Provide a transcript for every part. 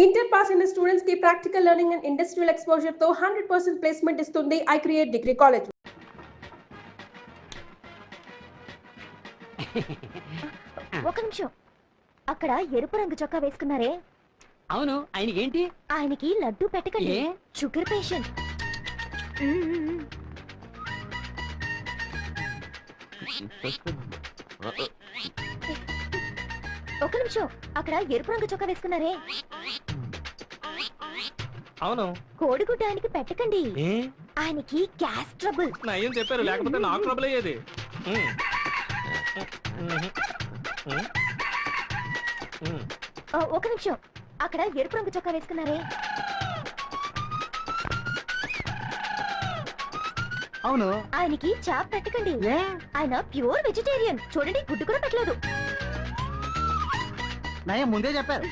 Inter pass అయిన students కి practical learning and industrial exposure తో 100% ప్లేస్మెంట్ ఇస్తుంది ఐ క్రియేట్ డిగ్రీ కాలేజ్. ఒక నిమిషం, అక్కడ ఎరుపు రంగు చొక్కా వేసుకున్నారే, అవును, ఆయనకి ఏంటి? ఆయనకి లడ్డు పెట్టకండి, షుగర్ పేషెంట్. ఒక నిమిషం, అక్కడ ఎరుపు రంగు చొక్కా వేసుకున్నారే, అవును, కోడిగుడ్డ ఆయనకి పెట్టకండి, ఆయనకి గ్యాస్ ట్రబుల్. ఏం చెప్పారు, లేకపోతే నాకు ట్రబుల్ అయ్యేది. ఒక నిమిషం, అక్కడ ఎరుపు రంగు చొక్కా వేసుకున్నారే, అవును, ఆయనకి చాప్ పెట్టకండి, ఆయన ప్యూర్ వెజిటేరియన్. చూడండి, గుడ్డు కూడా పెట్టలేదు. నయం ముందే చెప్పారు.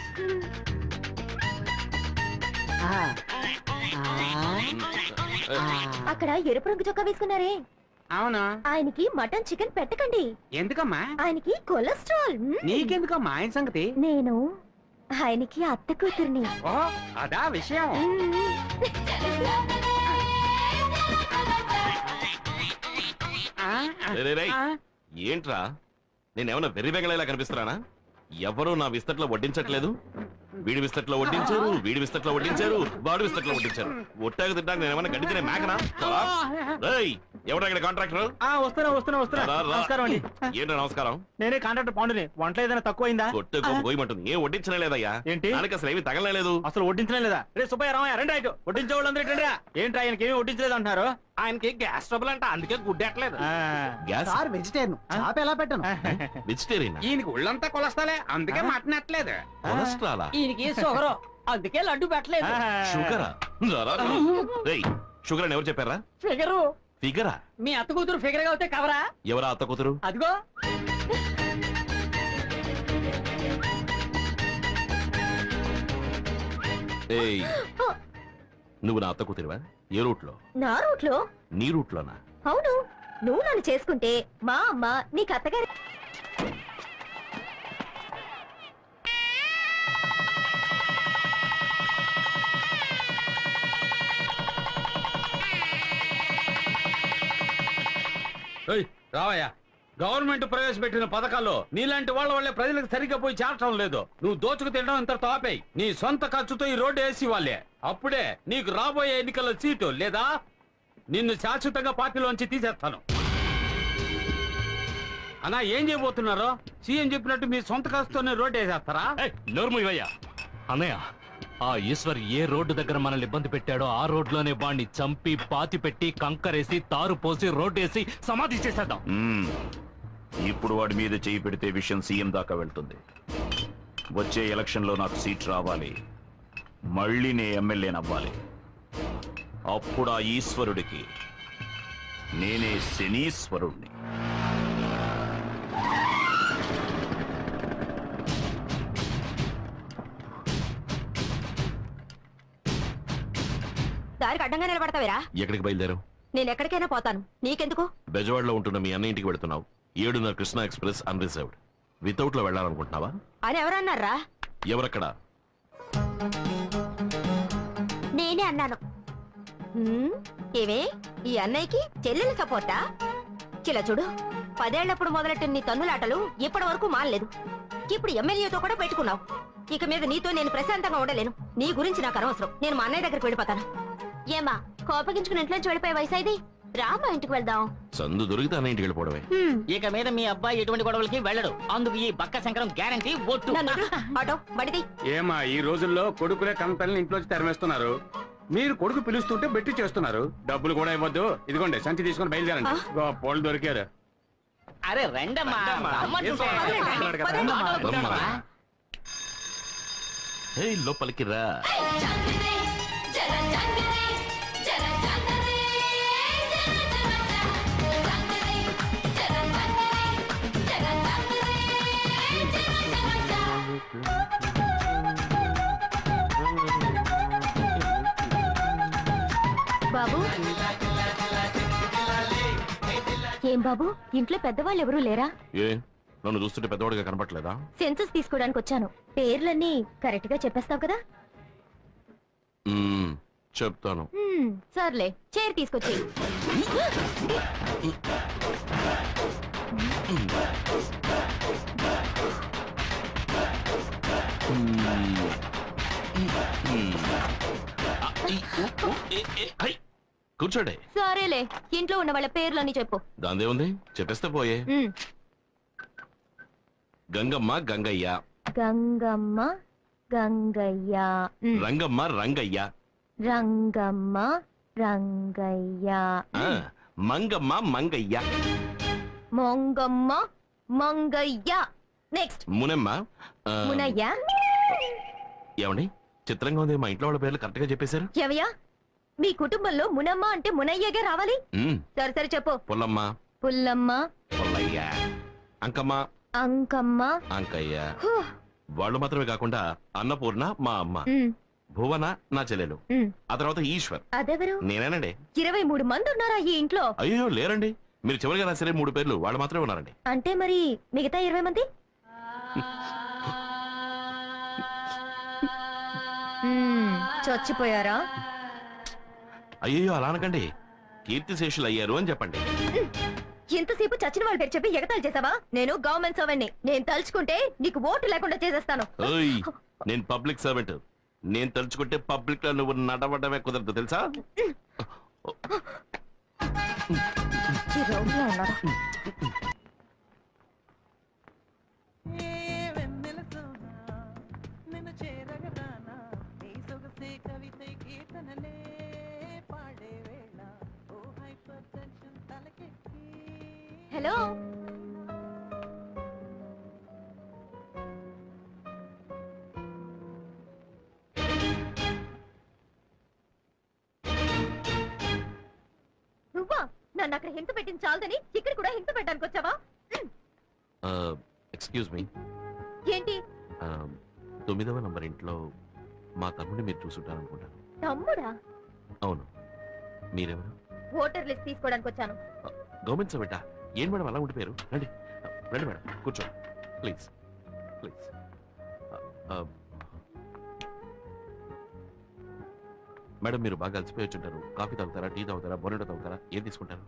అక్కడ ఎరుపు రంగు చొక్కా వేసుకున్నారే, అవును, ఆయనకి మటన్ చికెన్ పెట్టకండి. ఎందుకమ్మా? ఆయనకి కొలెస్ట్రాల్. నీకెందుకమ్మా ఆయన సంగతి? నేను ఆయనకి అత్త కూతుర్ని. ఓ, అదా విషయం. ఏంట్రా, నేనేమన్నా వెర్రి బెంగళలా కనిపిస్తున్నానా? ఎవరు నా విస్తట్లో వడ్డించట్లేదు. వీడి విస్తట్లో వడ్డించారు, వీడి విస్తట్లో వడ్డించారు, వాడి విస్తట్లో వడ్డించారు. ఒట్టాకు తింటాక నేను ఏమన్నా గడిచిన మేకనా? ఎవరా ఇక్కడ కాంట్రాక్టర్? నమస్కారం అండి. ఏంటో నమస్కారం. నేనే కాంట్రాక్టర్ పాండుని. వంట ఏదైనా తక్కువైందా? పోయమంటుంది. ఏం వడ్డించనే లేదయ్యా. ఏంటి? దానికి అసలు ఏమి తగలలేదు. అసలు వడ్డించనే లేదా? రే సుబ్బయ్య, రామయ్య, రండి. అయితే వడ్డించే వాళ్ళందరూ ఏంటి? ఆయనకి ఏమి వడ్డించలేదు అంటున్నారు? ఆయనకి గ్యాస్ ట్రబుల్ అంట, అందుకే గుడ్డెట్లేదు. సార్ వెజిటేరియన్, చాప ఎలా పెట్టను? వెజిటేరియన్. ఈయనకి ఒళ్ళంతా కొలస్తాలే, అందుకే మటన్ ఎట్లేదు. కొలెస్ట్రాలా? ఈయనకి షుగర్, అందుకే లడ్డు పెట్టలేదు. షుగరా? షుగర్ అని ఎవరు చెప్పారా? ఫిగరు. ఫిగరా? మీ అత్త కూతురు ఫిగర్ గా అవుతే కవరా? ఎవరా అత్త కూతురు? అదిగో. నువ్వు నా అత్త కూతురువా? ఏ రూట్ లో? నా రూట్ లో. నీ రూట్ లోనా? అవును, నువ్వు నన్ను చేసుకుంటే మా అమ్మ నీకు అత్తగారి. రావయ్యా, గవర్నమెంట్ ప్రవేశపెట్టిన పథకాల్లో నీలాంటి వాళ్ళ వల్లే ప్రజలకు సరిగ్గా పోయి చేరటం లేదు. నువ్వు దోచుకు తినడం ఇంత తాపేయి. నీ సొంత ఖర్చుతో ఈ రోడ్డు వేసి వాళ్ళే. అప్పుడే నీకు రాబోయే ఎన్నికల్లో సీటు, లేదా నిన్ను శాశ్వతంగా పార్టీలోంచి తీసేస్తాను. అన్నా, ఏం చేయబోతున్నారో? సీఎం చెప్పినట్టు మీ సొంత ఖర్చుతోనే రోడ్డు వేసేస్తారా? నోర్మయ్యా అన్నయ్య, ఆ ఈశ్వర్ ఏ రోడ్డు దగ్గర మనల్ని ఇబ్బంది పెట్టాడో ఆ రోడ్లోనే వాణ్ణి చంపి పాతి పెట్టి కంకరేసి తారు పోసి రోడ్డు వేసి సమాధి చేసేద్దాం. ఇప్పుడు వాడి మీద చేయి పెడితే విషయం సీఎం దాకా వెళ్తుంది. వచ్చే ఎలక్షన్ లో నాకు సీట్ రావాలి, మళ్ళీ నే ఎమ్మెల్యేనవ్వాలి. అప్పుడు ఆ ఈశ్వరుడికి నేనే శనీశ్వరుణ్ణి. దారికి అడ్డంగా నిలబడతావేరా? ఎక్కడికి బయలుదేరావు? నేను ఎక్కడికైనా పోతాను, నీకెందుకు? బెజవాడలో ఉంటున్న మీ అన్న ఇంటికి వెళ్తున్నావు. 7:30 కృష్ణ ఎక్స్ప్రెస్ అన్రిజర్వ్డ్. వితౌట్ లో వెళ్ళాలనుకుంటున్నావా? అని ఎవరన్నారా? ఎవరక్కడ? నేనే అన్నాను. ఏవే, ఈ అన్నయ్యకి చెల్లెలు సపోర్టా? చిలా చూడు, 10 ఏళ్లప్పుడు మొదలెట్టిన నీ తన్నులాటలు ఇప్పటి వరకు మానలేదు. ఇప్పుడు ఎమ్మెల్యేతో కూడా పెట్టుకున్నావు. ఇక మీద నీతో నేను ప్రశాంతంగా ఉండలేను. నీ గురించి నాకు అనవసరం. నేను మా అన్నయ్య దగ్గరికి వెళ్ళిపోతాను. ఏమా, కోపగించుకుని ఇంట్లోంచి వెళ్ళిపోయే వయసు ఇది? రామా, ఇంటికి వెళ్దాం. సందు దొరికితే అన్న ఇంటికి వెళ్ళిపోవడమే. ఇక మీద మీ అబ్బాయి ఎటువంటి గొడవలకి వెళ్ళడు. అందుకు ఈ బక్క శంకరం గ్యారంటీ. ఒట్టు. ఆటో బడిది. ఏమా, ఈ రోజుల్లో కొడుకులే కంపెనీని ఇంట్లోంచి తరిమేస్తున్నారు. మీరు కొడుకు పిలుస్తుంటే బెట్టి చేస్తున్నారు. డబ్బులు కూడా ఇవ్వద్దు. ఇదిగోండి, సంచి తీసుకుని బయలుదేరండి. గొప్పోళ్ళు దొరికారు. అరే రండమ్మా. లోపలికి రా. బాబు, ఏం బాబు, ఇంట్లో పెద్దవాళ్ళు ఎవరూ లేరా? ఏ, నన్ను చూస్తుంటే పెద్దవాడిగా కనపట్లేదా? సెన్సస్ తీసుకోవడానికి వచ్చాను. పేర్లన్నీ కరెక్ట్ గా చెప్పేస్తావు కదా? చెప్తాను. సర్లే చైర్ తీసుకొచ్చి. కూర్చోండి. సరేలే ఇంట్లో ఉన్న వాళ్ళ పేర్లన్నీ చెప్పు. దాందే ఉంది, చెప్పేస్తే పోయే. గంగమ్మ గంగయ్య, గంగమ్మ గంగయ్య, రంగమ్మ రంగయ్య, రంగమ్మ రంగయ్య, మంగమ్మ మంగయ్య, మొంగమ్మ మంగయ్య. నెక్స్ట్ మునమ్మ. మునయ్య. ఏమండి చిత్రంగా ఉంది, మా ఇంట్లో వాళ్ళ పేర్లు కరెక్ట్ గా చెప్పేశారు. ఎవయ్యా మీ కుటుంబంలో మునమ్మ అంటే మునయ్యగా రావాలి. సరే సరే చెప్పు. పుల్లమ్మ, పుల్లమ్మ, పుల్లయ్య, అంకమ్మ, అంకమ్మ, అంకయ్య. వాళ్ళు మాత్రమే కాకుండా అన్నపూర్ణ మా అమ్మ, భువన నా చెల్లెలు, ఆ తర్వాత ఈశ్వర్. అదెవరు? నేనేనండి. 23 మంది ఉన్నారా ఈ ఇంట్లో? అయ్యో లేరండి, మీరు చివరిగా రాసరే 3 పేర్లు వాళ్ళు మాత్రమే ఉన్నారండి. అంటే మరి మిగతా 20 మంది? చచ్చిపోయారా? అయ్యో అలా అనకండి, కీర్తిశేషులు అయ్యారు అని చెప్పండి. ఇంతసేపు చచ్చిన వాళ్ళ పేరు చెప్పి ఎగతాళి చేసావా? నేను గవర్నమెంట్ సర్వెంట్ని. నేను తలుచుకుంటే నీకు ఓటు లేకుండా చేసేస్తాను. నేను పబ్లిక్ సర్వెంట్. నేను తలుచుకుంటే పబ్లిక్ లో నువ్వు నడవడమే కుదరదు తెలుసా? హలో, నువ్వా? నన్ను అక్కడ హింస పెట్టింది చాలదని ఇక్కడ కూడా హింస పెట్టడానికి వచ్చావా? Excuse me. ఏంటి? 9వ నంబర్ ఇంట్లో మా తమ్ముడిని మీరు చూసుంటారనుకుంటాను. తమ్ముడా? అవును. మీరెవరు? ఓటర్ లిస్ట్ తీసుకోవడానికి వచ్చాను. గవర్నమెంట్ సర్వెంటా? ఏం మేడం అలా ఉండిపోయారు? రండి రండి మేడం, కూర్చోండి ప్లీజ్ ప్లీజ్. మేడం మీరు బాగా అలసిపోయి వచ్చుంటారు. కాఫీ తాగుతారా, టీ తాగుతారా, బోనెటో తాగుతారా, ఏం తీసుకుంటారు?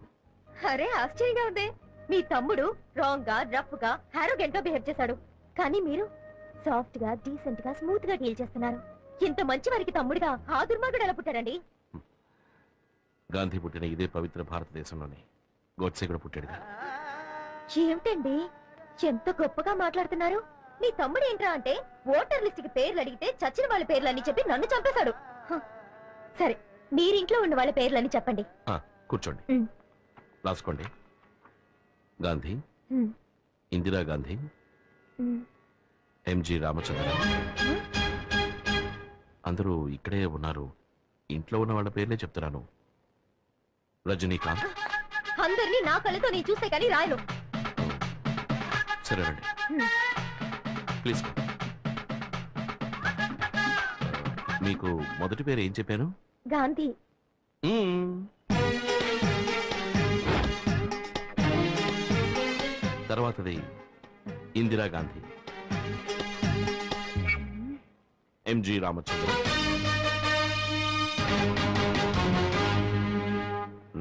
అరే ఆశ్చర్యంగా ఉంది. మీ తమ్ముడు రాంగ్ గా, రఫ్ గా, హారోగెంట్ గా బిహేవ్ చేశాడు. కానీ మీరు సాఫ్ట్ గా, డీసెంట్ గా, స్మూత్ గా డీల్ చేస్తున్నారు. ఇంత మంచి వారికి తమ్ముడిగా ఆ దుర్మార్గుడు ఎలా పుట్టాడండి? గాంధీ పుట్టిన ఇదే పవిత్ర భారతదేశంలోనే గోడ్సే కూడా పుట్టాడుగా. ఏమిటండి ఎంత గొప్పగా మాట్లాడుతున్నారు? నీ తమ్ముడు ఏంట్రా అంటే ఓటర్ లిస్ట్ కి పేర్లు అడిగితే చచ్చిన వాళ్ళ పేర్లని చెప్పి నన్ను చంపేశాడు. సరే మీరింట్లో ఉన్న వాళ్ళ పేర్లని చెప్పండి. కూర్చోండి, రాసుకోండి. గాంధీ, ఇందిరా గాంధీ, ఎంజి రామచంద్ర. అందరూ ఇక్కడే ఉన్నారు. ఇంట్లో ఉన్న వాళ్ళ పేర్లే చెప్తున్నాను. రజనీకాంత్. అందరినీ నా కళ్ళతో నీ చూస్తే కానీ రాయను. సరే రండి ప్లీజ్. మీకు మొదటి పేరు ఏం చెప్పాను? గాంధీ. తర్వాతది ఇందిరా గాంధీ, ఎంజి రామచంద్ర,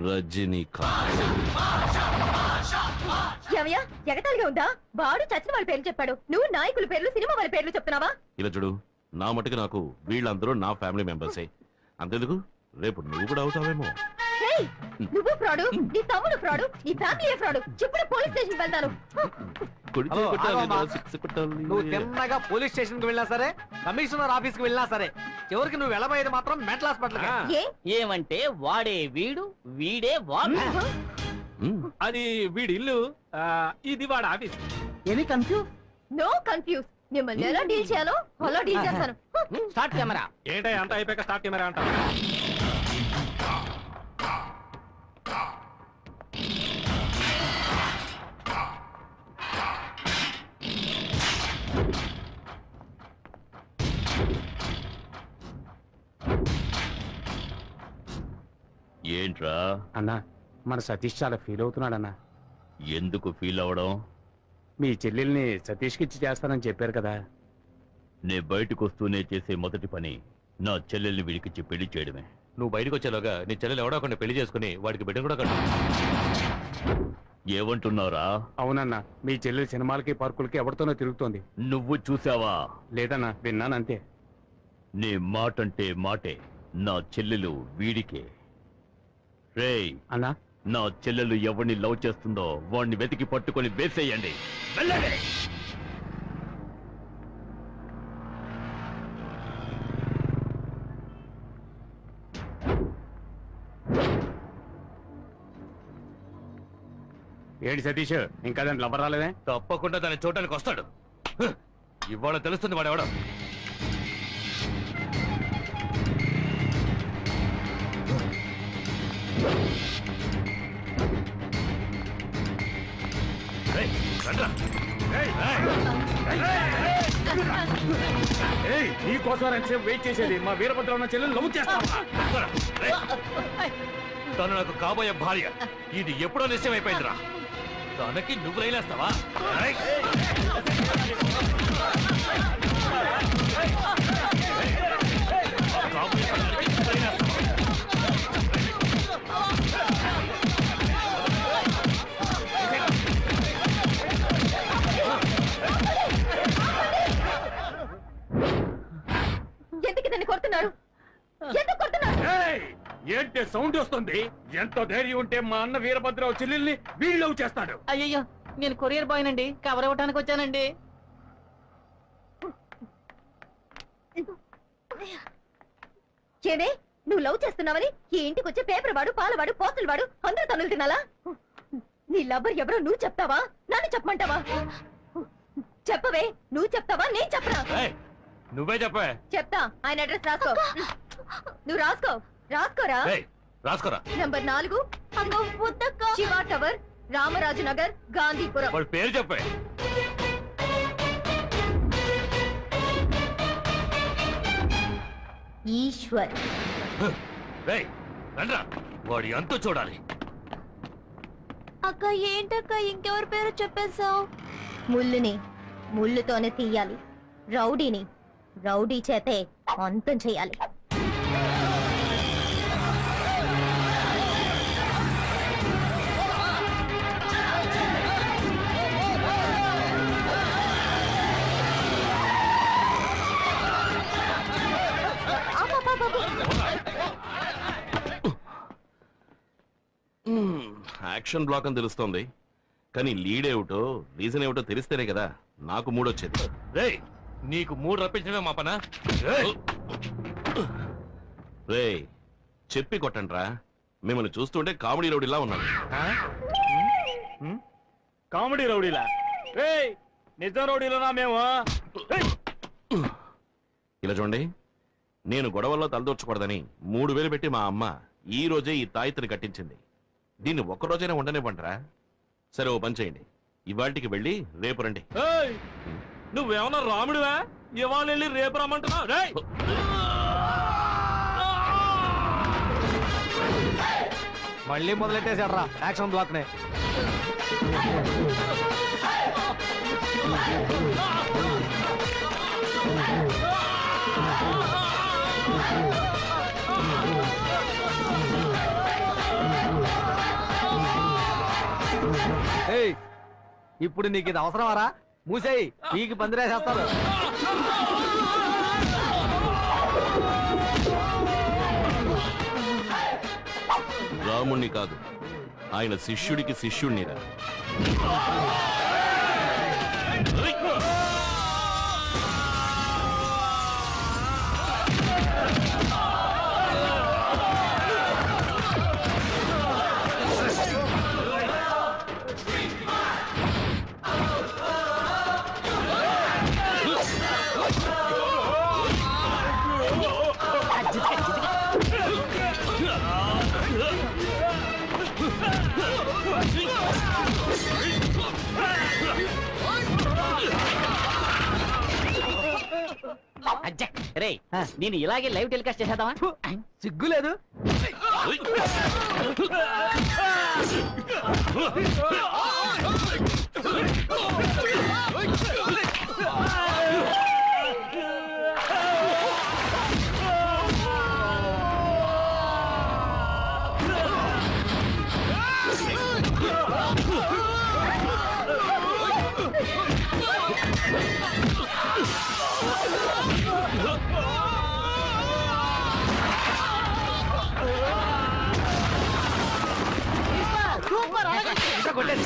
రజనీకాంత్. ఏమయ్యా ఎగతాళిగా ఉందా? వాడు చచ్చిన వాళ్ళ పేర్లు చెప్పాడు, నువ్వు నాయకుల పేర్లు, సినిమా వాళ్ళ పేర్లు చెప్తున్నావా? ఇలా చూడు, నా మటుకు నాకు వీళ్ళందరూ నా ఫ్యామిలీ మెంబర్సే. అంతెందుకు, రేపు నువ్వు కూడా అవుతావేమో. నువ్వు ఫ్రాడు, నీ తమ్ముడు ఫ్రాడు, నీ ఫ్యామిలీ ఫ్రాడు. చెప్పుడు పోలీస్ స్టేషన్ వెళ్తాను. నువ్వు తిన్నగా పోలీస్ స్టేషన్ కి వెళ్ళినా సరే, కమిషనర్ ఆఫీస్ కి వెళ్ళినా సరే, చివరికి నువ్వు వెళ్ళబోయేది మాత్రం మెంటల్ హాస్పిటల్. ఏమంటే వాడే వీడు, వీడే వాడు. అది వీడి ఇల్లు, ఇది వాడు office. Any confuse? No confuse. మిమ్మల్ని ఎలా డీల్ చేయాలో అలా డీల్ చేస్తాను. Start camera. ఏంటో అంత అయిపోయాక స్టార్ట్ కెమెరా అంట. ఏంట్రా అన్నా, మన సతీష్ చాలా ఫీల్ అవుతున్నాడన్నా. ఎందుకు ఫీల్ అవడం? మీ చెల్లెల్ని సతీష్కి ఇచ్చి చేస్తానని చెప్పారు కదా. నే బయటకు వస్తూనే చేసే మొదటి పని నా చెల్లెల్ని వీడికిచ్చి పెళ్లి చేయడమే. నువ్వు బయటకు వచ్చేలోగా నీ చెల్లెలు ఎవడో ఒకరిని పెళ్లి చేసుకుని వాడికి బిడ్డను కూడా కట్టు. ఏమంటున్నారా? అవునన్నా, మీ చెల్లెలు సినిమాలకి పార్కులకి ఎవరితోనో తిరుగుతోంది. నువ్వు చూసావా? లేదన్నా, విన్నానంతే. నీ మాటంటే మాటే. నా చెల్లెలు వీడికే. రేయ్ అన్నా, నా చెల్లెలు ఎవరిని లవ్ చేస్తుందో వాడిని వెతికి పట్టుకొని వేసేయండి. వెళ్ళండి. ఏంటి సతీష్, ఇంకా దాని లవర్ రాలేదే? తప్పకుండా దాన్ని చూడటానికి వస్తాడు. ఇవాళ తెలుస్తుంది వాడెవడో. నీకోసం ఎంతసేపు వెయిట్ చేసేది? మా వీరభద్ర ఉన్న చెల్లెలు లవ్ చేస్తావా? తను నాకు కాబోయే భార్య. ఇది ఎప్పుడో నిశ్చయమైపోయిందిరా. తనకి నువ్వు రైలేస్తావా? ఎందుకు దాన్ని కొడుతున్నారు? ఎందుకు కొడుతున్నారు? ఏంటి సౌండ్ వస్తుంది? ఎంత ధైర్యం ఉంటే మా అన్న వీరభద్రరావు చెల్లెల్ని వీళ్ళు లవ్ చేస్తాడు? అయ్యయ్యో, నేను కొరియర్ బాయ్ నండి, కవర్ ఇవ్వడానికి వచ్చానండి. ఏమే, నువ్వు లవ్ చేస్తున్నావని ఈ ఇంటికి వచ్చే పేపర్ వాడు, పాలవాడు, పోస్టులు వాడు అందరూ తనులు తినాలా? నీ లవ్వర్ ఎవరో నువ్వు చెప్తావా? నన్ను చెప్పమంటావా? చెప్పవే, నువ్వు చెప్తావా నేను చెప్పరా? నువ్వే చెప్పే. చెప్తా. ఆయన అడ్రస్ రాసుకో. నువ్వు రాసుకోరా. రాసుకోరా. Number 4 Shiva tower, Ramaraju Nagar, Gandhipuram. వాడి పేరు చెప్పే. ఈశ్వర్. రండ్రా, వాడి అంతు చూడాలి. అక్క ఏంటక్క ఇంకెవరి పేరు చెప్పేశావు? ముళ్ళుని ముళ్ళుతోనే తీయాలి, రౌడీని రౌడీ చేతే అంతం చేయాలి. యాక్షన్ బ్లాక్ అని తెలుస్తోంది, కానీ లీడ్ ఏమిటో రీజన్ ఏమిటో తెలిస్తేనే కదా నాకు మూడొచ్చేది. రేయ్, నీకు మూడు రప్పించడమే మా పనా? రే చెప్పి కొట్టండ్రా, మిమ్మల్ని చూస్తుంటే కామెడీ రౌడీలా ఉన్నాను. కామెడీ రౌడీలా? ఏయ్, నిజం రౌడీలోనా మేము? ఇలా చూడండి, నేను గొడవల్లో తలదూర్చకూడదని 3000 పెట్టి మా అమ్మ ఈ రోజే ఈ తాయిత్రి కట్టించింది. దీన్ని ఒక్కరోజైనా ఉండనివ్వండిరా. సరే, ఓ పని చేయండి, ఇవాళకి వెళ్ళి రేపు రండి. నువ్వేమన్నా రాముడివా? ఇవాళ వెళ్ళి రేపు రమ్మంటున్నావు? మళ్ళీ మొదలెట్టేశాడ్రా యాక్షన్ బ్లాక్ నే. ఇప్పుడు నీకు ఇది అవసరమారా? మూసేయి, పీకి పందిరేసేస్తారు. రాముణ్ణి కాదు, ఆయన శిష్యుడికి శిష్యుణ్ణిరా. రే, నేను ఇలాగే లైవ్ టెలికాస్ట్ చేసేద్దామా? సిగ్గులేదు. కొట్టేది.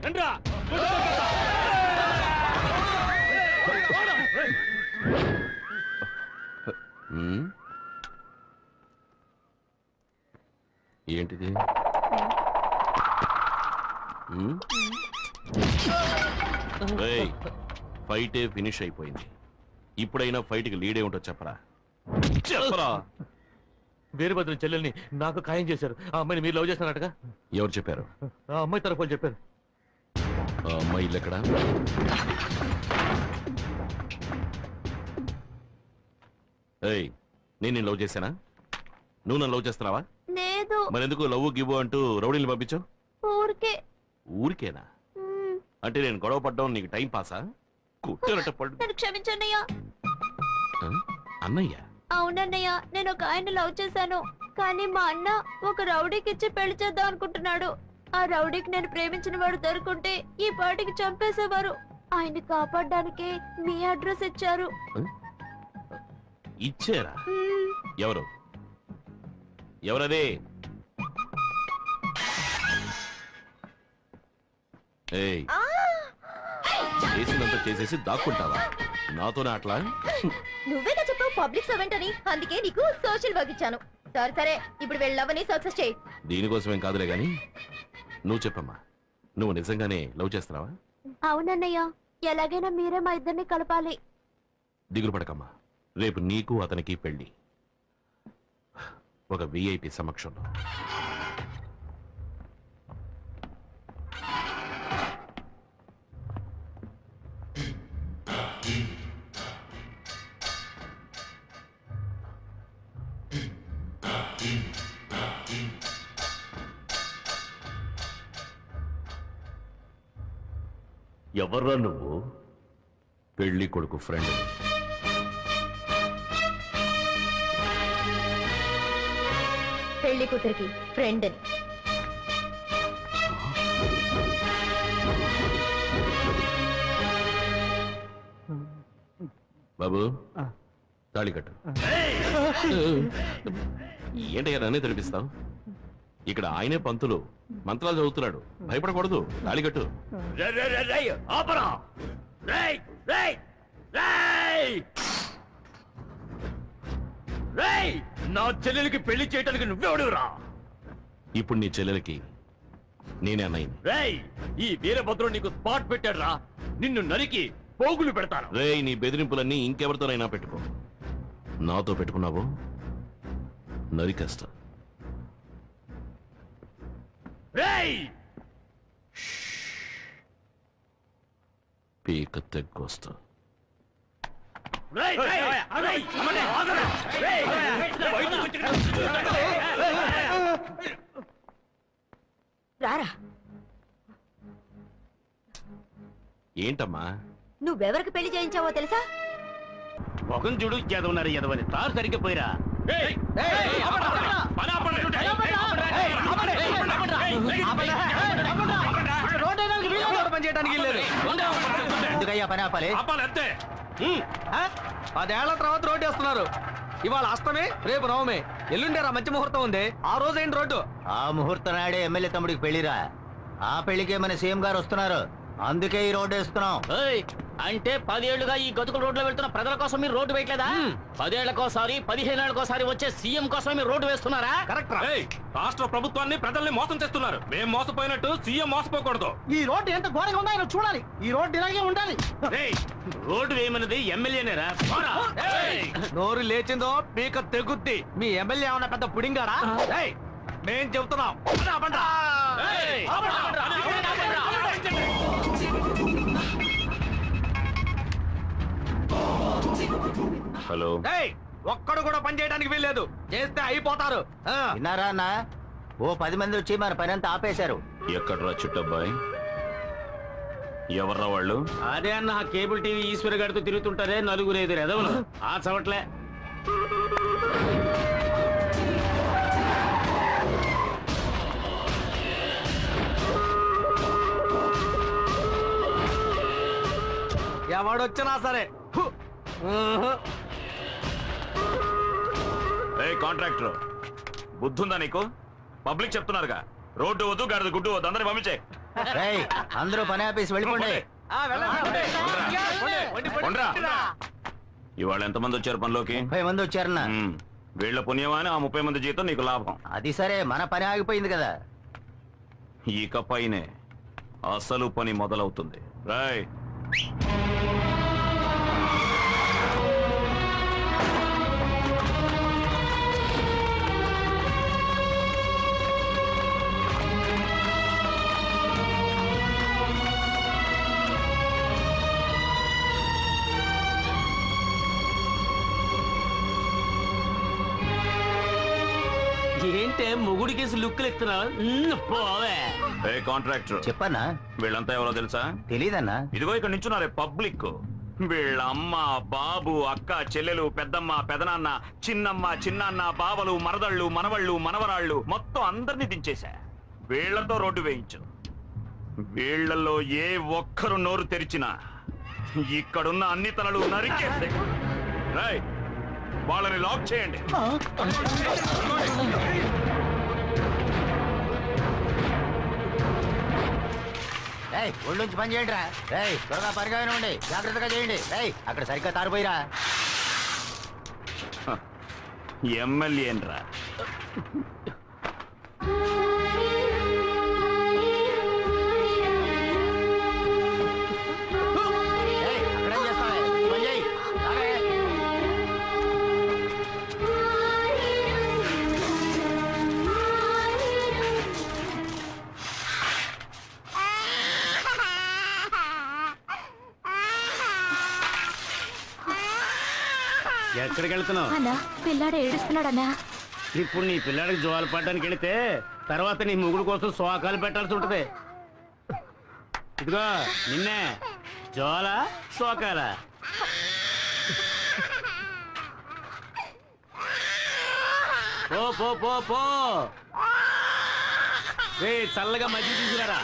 రండ్రా. ఏంటిది? ఫైటే ఫినిష్ అయిపోయింది. ఇప్పుడైనా ఫైట్ కి లీడ్ ఏమిటో చెప్పరా. చెప్పరా. వీరభద్రం చెల్లెల్ని నాకు ఖాయం చేశారు. ఆ అమ్మాయిని మీరు లవ్ చేస్తున్నారటగా. ఎవరు చెప్పారు? ఆ అమ్మాయి తరఫు వాళ్ళు చెప్పారు. ఆ అమ్మాయి ఇల్లు ఎక్కడా? ఏయ్, నేను నేను లవ్ చేశానా? నువ్వు నన్ను లవ్ చేస్తున్నావా? లేదు. మరెందుకు లవ్ గివ్వు అంటూ రౌడీని పంపించావు? ఊరికే. ఊరికేనా? అంటే నేను గొడవ పడ్డం నీకు టైం పాసా? కుట్టనట్టు పడ్డు. నన్ను క్షమించన్నయ్య. అన్నయ్య? అవునన్నయ్య, నేను ఒక ఆయన లవ్ చేశాను. కానీ మా అన్న ఒక రౌడీకి ఇచ్చి పెళ్లి చేద్దాం అనుకుంటున్నాడు. ఆ రౌడీకి నేను ప్రేమించిన వాడు దొరుకుంటే ఈ పాటికి చంపేసేవారు. ఆయన్ని కాపాడడానికి మీ అడ్రస్ ఇచ్చారు. ఇచ్చారా? ఎవరు? ఎవరదే? ఏయ్, చేసినంత చేసేసి దాక్కుంటావా? నాతోనే అట్లా? నువ్వేగా చెప్పావు పబ్లిక్ సర్వెంట్ అని, అందుకే నీకు సోషల్ వర్క్ ఇచ్చాను. సరే సరే, ఇప్పుడు వెళ్ళవని సక్సెస్ చేయి. దీనికోసమేం కాదులే గాని నువ్వు చెప్పమ్మా, నువ్వు నిజంగానే లవ్ చేస్తున్నావా? అవునన్నయ్య, ఎలాగైనా మీరే మా ఇద్దరిని కలపాలి. దిగులు పడకమ్మా, రేపు నీకు అతనికి పెళ్లి. ఒక విఐపి సమక్షంలో. ఎవర్రా నువ్వు? పెళ్లి కొడుకు ఫ్రెండ్. పెళ్లి కూతురికి ఫ్రెండ్ అని. బాబు, తాళి కట్టు. ఏంటయ్యా నన్నే తెరిపిస్తావు? ఇక్కడ ఆయనే పంతులు, మంత్రాలు చదువుతున్నాడు. భయపడకూడదు. తాళి కట్టు. నా చెల్లెలికి పెళ్లి చేయడానికి నువ్వెవడురా? ఇప్పుడు నీ చెల్లెలకి నేనే అన్నయ్యని. రేయ్, ఈ వీరభద్రుడు నీకు స్పాట్ పెట్టాడు రా. నిన్ను నరికి పోగులు పెడతాను. రేయ్, నీ బెదిరింపులన్నీ ఇంకెవరితోనైనా పెట్టుకో. నాతో పెట్టుకున్నావు నరికేస్తా. పీక తెగ్గొస్తా. రారా. ఏంటమ్మా? నువ్వెవరికి పెళ్లి చేయించావో తెలుసా? మొగం చూడు, ఎదవన్నారు ఎదవని. తారు సరిగ్గా పోయిరా. ఎందుకయ్యా పని ఆపాలి? అంతే. 10 ఏళ్ల తర్వాత రోడ్డు వేస్తున్నారు. ఇవాళ అష్టమి, రేపు నవమి, ఎల్లుండేరా మంచి ముహూర్తం ఉంది. ఆ రోజు ఏంటి రోడ్డు? ఆ ముహూర్తం నాడే ఎమ్మెల్యే తమ్ముడికి పెళ్లిరా. ఆ పెళ్లికే మన సీఎం గారు వస్తున్నారు. అందుకే ఈ రోడ్డు వేస్తున్నాం. అంటే 10 ఏళ్లుగా ఈ గతుకుల రోడ్లో వెళ్తున్న ప్రజల కోసం మీరు రోడ్డు వేయట్లేదా? 10 ఏళ్లకోసారి 15 ఏళ్లకోసారి వచ్చే సీఎం కోసం మీరు రోడ్డు వేస్తున్నారా? కరెక్ట్. రాష్ట్ర ప్రభుత్వాన్ని ప్రజల్ని మోసం చేస్తున్నారు. మేము మోసపోయినట్టు సీఎం మోసపోకూడదు. ఈ రోడ్డు ఎంత ఘోరంగా ఉందో ఆయన చూడాలి. ఈ రోడ్డు ఇలాగే ఉండాలి. రోడ్డు వేయమన్నది ఎమ్మెల్యేనేరా? నోరు లేచిందో పీక తెగుద్ది. మీ ఎమ్మెల్యే ఏమన్నా పెద్ద పుడింగాడా? మేం చెబుతున్నాం. హలో. ఏయ్, ఒక్కడు కూడా పని చేయడానికి వీల్లేదు. చేస్తే అయిపోతారు. విన్నారా అన్న? ఓ 10 మంది వచ్చి మన పని అంతా ఆపేశారు. ఎక్కడ్రా చుట్టబ్బాయి? ఎవర్రా వాళ్ళు? అదే అన్న కేబుల్ టీవీ ఈశ్వర్ గారితో తిరుగుతుంటారే నలుగురు ఎదురు ఎదవలు ఆ చవట్లే. ఎవడొచ్చినా సరే. కాంట్రాక్టర్ బుద్ధుందా నీకు? పబ్లిక్ చెప్తున్నారుగా, రోడ్డు వద్దు గాడిద గుడ్డు వద్దు, అందరిని పంపించే. అందరూ పని ఆపేసి వెళ్ళిపోండి. ఇవాళ ఎంతమంది వచ్చారు పనిలోకి? 30 మంది వచ్చారన్నా. వీళ్ళ పుణ్యమాని ఆ 30 మంది జీతం నీకు లాభం. అది సరే, మన పని ఆగిపోయింది కదా. ఇకపైనే అసలు పని మొదలవుతుంది. రాయ్. ఏంటే ముగుడి కేసు లుక్కులు ఎత్తున్నావు? పోవే. కాంట్రాక్టర్ చెప్పన్నా. వీళ్ళంతా ఎవరో తెలుసా? తెలీదన్నా. ఇదిగో ఇక్కడ నించున్నారే పబ్లిక్. వీళ్ళ అమ్మ, బాబు, అక్క, చెల్లెలు, పెద్దమ్మ, పెదనాన్న, చిన్నమ్మ, చిన్నాన్న, బావలు, మరదళ్ళు, మనవళ్ళు, మనవరాళ్ళు మొత్తం అందరినీ దించేశా. వీళ్లతో రోడ్డు వేయించు. వీళ్లలో ఏ ఒక్కరు నోరు తెరిచినా ఇక్కడున్న అన్ని తలలు నరికేస్తే రాయ్ వాళ్ళని లాక్ చేయండి. ఒళ్ళుంచి పని చేయండి రా. త్వరగా పరిగానే జాగ్రత్తగా చేయండి. అక్కడ సరిగ్గా తారిపోయిరా. ఎమ్మెల్యేన్రా. అక్కడేం చేస్తావే? పని చేయి. ఎక్కడికి వెళ్తున్నావు? అన్నా పిల్లాడు ఏడుస్తున్నాడన్నా. ఇప్పుడు నీ పిల్లాడికి జోలు పడడానికి వెళితే తర్వాత నీ ముగుడు కోసం శోకాలు పెట్టాల్సి ఉంటది. ఇదిగో నిన్నే జోల శోకాల. పో పో పో పో. చల్లగా మజ్జిగ తీసుకురారా.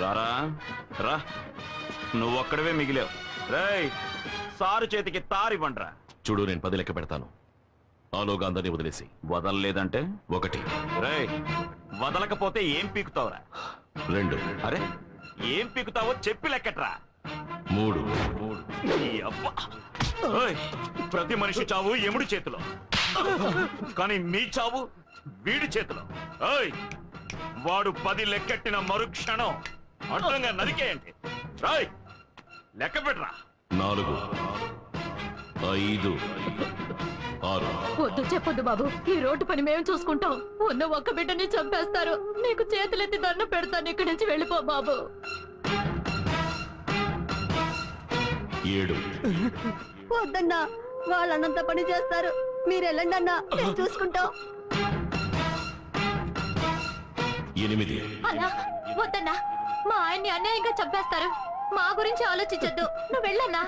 రారా రా, నువ్వొక్కడవే మిగిలావు. రేయ్, సారు చేతికి తారివ్వండ్రా. చూడు, నేను 10 లెక్క పెడతాను. ఆలోగా అందరినీ వదిలేసి. వదలలేదంటే 1. రేయ్, వదలకపోతే ఏం పీకుతావురా? 2. అరే, ఏం పీకుతావో చెప్పి లెక్కట్రా. 3. ఈ అబ్బా. ఓయ్, ప్రతి మనిషి చావు ఎముడి చేతిలో, కానీ మీ చావు వీడి చేతిలో. ఓయ్, వాడు 10 లెక్కెట్టిన మరుక్షణం అడ్డంగా నరికేయండి. రాయ్, లెక్క పెట్టరా. 4, 5, 6. వద్దు చెప్పొద్దు బాబు. ఈ రోడ్డు పని మేము చూసుకుంటాం. ఉన్న ఒక్క బిడ్డని చంపేస్తారు. నీకు చేతులెత్తి దండం పెడతాను. ఇక్కడి నుంచి వెళ్ళిపో బాబు. 7. వద్దన్నా, వాళ్ళన్నంత పని చేస్తారు. మీరు వెళ్ళండి అన్నా, మేము చూసుకుంటాం. 8. అన్నా వద్దన్నా, మా ఆయన్ని అన్యాయంగా చంపేస్తారు. మా గురించి ఆలోచించొద్దు. నువ్వు వెళ్ళన్నా.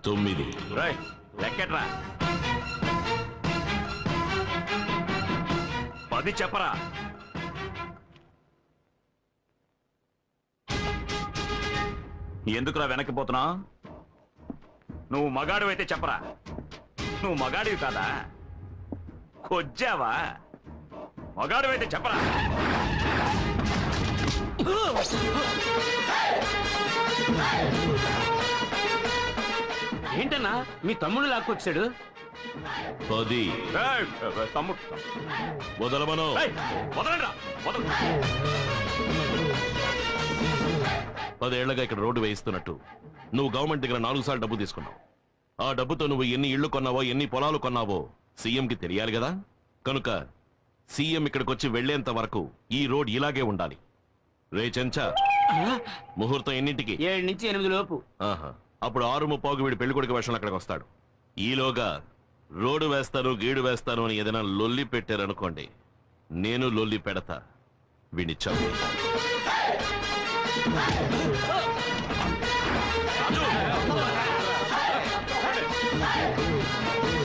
9. రాయ్, లెక్కట్రా. అది చెప్పరా. ఎందుకురా వెనక్కిపోతున్నా? నువ్వు మగాడివైతే చెప్పరా. నువ్వు మగాడివి కాదా? కొజ్జావా? మగాడివైతే చెప్పరా. ఏంటన్నా మీ తమ్ముడు లాక్కొచ్చాడు? 10 తమ్ముడు వదలమను. వదలండ్రా, వదలండి. 10 ఏళ్లగా ఇక్కడ రోడ్డు వేయిస్తున్నట్టు నువ్వు గవర్నమెంట్ దగ్గర 4 సార్లు డబ్బు తీసుకున్నావు. ఆ డబ్బుతో నువ్వు ఎన్ని ఇళ్లు కొన్నావో, ఎన్ని పొలాలు కొన్నావో సీఎంకి తెలియాలి కదా. కనుక సీఎం ఇక్కడికి వచ్చి వెళ్లేంత వరకు ఈ రోడ్ ఇలాగే ఉండాలి. రే చెంచా, ముహూర్తం ఎన్నింటికి? 7 నుంచి 8 లోపు. ఆహా, అప్పుడు 6:30 వీడి పెళ్లి కొడుకు వేషంలో అక్కడికి వస్తాడు. ఈలోగా రోడ్డు వేస్తాను, గీడు వేస్తాను అని ఏదైనా లొల్లి పెట్టారనుకోండి, నేను లొల్లి పెడతా. వీడిని చంపి రాజు!